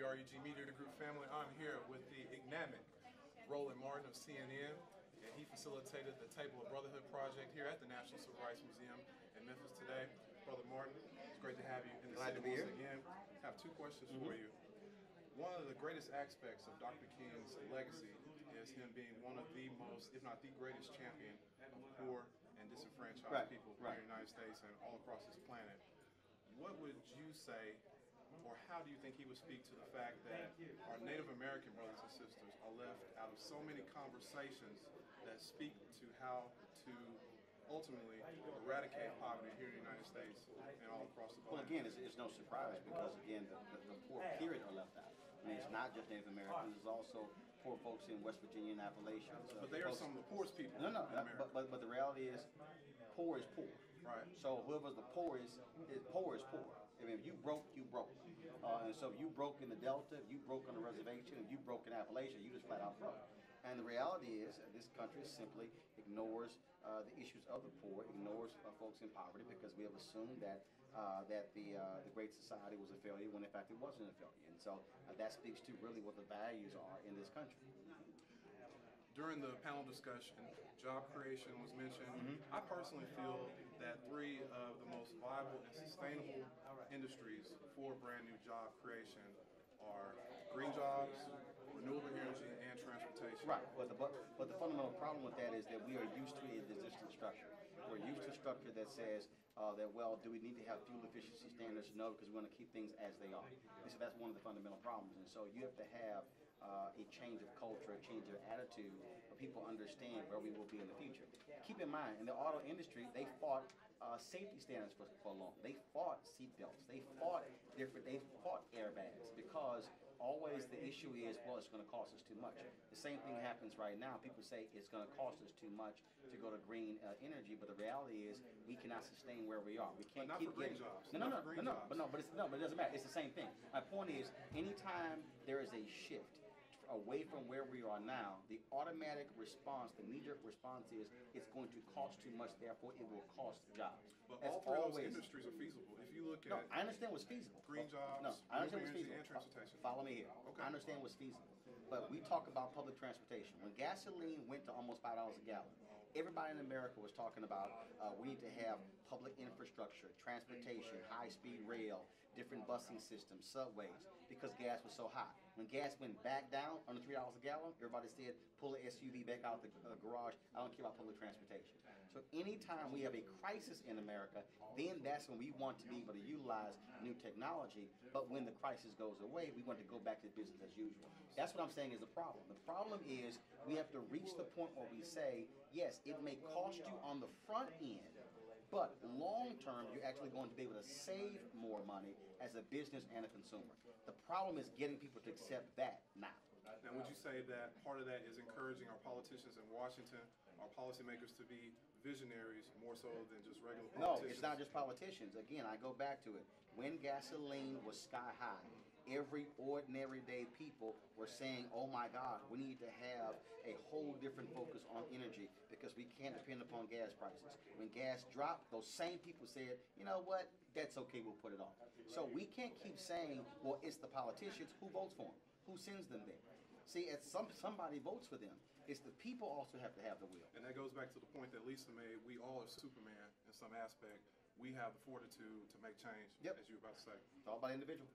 WREG Media Group family. I'm here with the enigmatic Roland Martin of CNN, and he facilitated the Table of Brotherhood project here at the National Civil Rights Museum in Memphis today. Brother Martin, it's great to have you in the city once again. I have two questions for you. One of the greatest aspects of Dr. King's legacy is him being one of the most, if not the greatest champion of poor and disenfranchised people here in the United States and all across this planet. What would you say, or how do you think he would speak to the fact that our Native American brothers and sisters are left out of so many conversations that speak to how to ultimately eradicate poverty here in the United States and all across the planet? Well, again, it's no surprise because, again, the poor period are left out. I mean, it's not just Native Americans, it's also poor folks in West Virginia and Appalachia. But they are some of the poorest people in America. But the reality is, poor is poor. Right. So whoever's the poorest is poor. I mean, if you broke, you broke. And so if you broke in the Delta, if you broke on the reservation, if you broke in Appalachia, you just flat out broke. And the reality is this country simply ignores the issues of the poor, ignores folks in poverty, because we have assumed that the Great Society was a failure when in fact it wasn't a failure. And so that speaks to really what the values are in this country. During the panel discussion, job creation was mentioned. I personally feel that three of the most viable and sustainable industries for brand new job creation are green jobs, renewable energy, and transportation. Right, but the fundamental problem with that is that we are used to a existing structure. We're used to a structure that says that, well, do we need to have fuel efficiency standards? No, because we want to keep things as they are. And so that's one of the fundamental problems. And so you have to have a change of culture, a change of attitude, where people understand where we will be in the future. Keep in mind, in the auto industry, they fought safety standards for long. They fought seatbelts. They fought airbags, because always the issue is, well, it's going to cost us too much. The same thing happens right now. People say it's going to cost us too much to go to green energy, but the reality is we cannot sustain where we are. We can't keep getting jobs. But it doesn't matter. It's the same thing. My point is, anytime there is a shift away from where we are now, the automatic response, the knee-jerk response is it's going to cost too much, therefore it will cost jobs. But all three of those industries are feasible. If you look at I understand what's feasible. Green jobs, I understand what's energy, feasible. and transportation. Follow me here. Okay. I understand what's feasible. But we talk about public transportation. When gasoline went to almost $5 a gallon, everybody in America was talking about we need to have public infrastructure, transportation, high-speed rail, different busing systems, subways, because gas was so high. When gas went back down under $3 a gallon, everybody said, pull the SUV back out the garage. I don't care about public transportation. So anytime we have a crisis in America, then that's when we want to be able to utilize new technology. But when the crisis goes away, we want to go back to business as usual. That's what I'm saying is the problem. The problem is we have to reach the point where we say, yes, it may cost you on the front end, but long term, you're actually going to be able to save more money as a business and a consumer. The problem is getting people to accept that now. Now, would you say that part of that is encouraging our politicians in Washington, our policymakers, to be visionaries more so than just regular politicians? No, it's not just politicians. Again, I go back to it. When gasoline was sky high, every ordinary day people were saying, oh my God, we need to have a whole different focus on energy because we can't depend upon gas prices. When gas dropped, those same people said, you know what, that's okay, we'll put it off. So we can't keep saying, well, it's the politicians. Who votes for them? Who sends them there? See, it's somebody votes for them. It's the people also have to have the will. And that goes back to the point that Lisa made. We all are Superman in some aspect. We have the fortitude to make change, as you were about to say. It's all about the individual.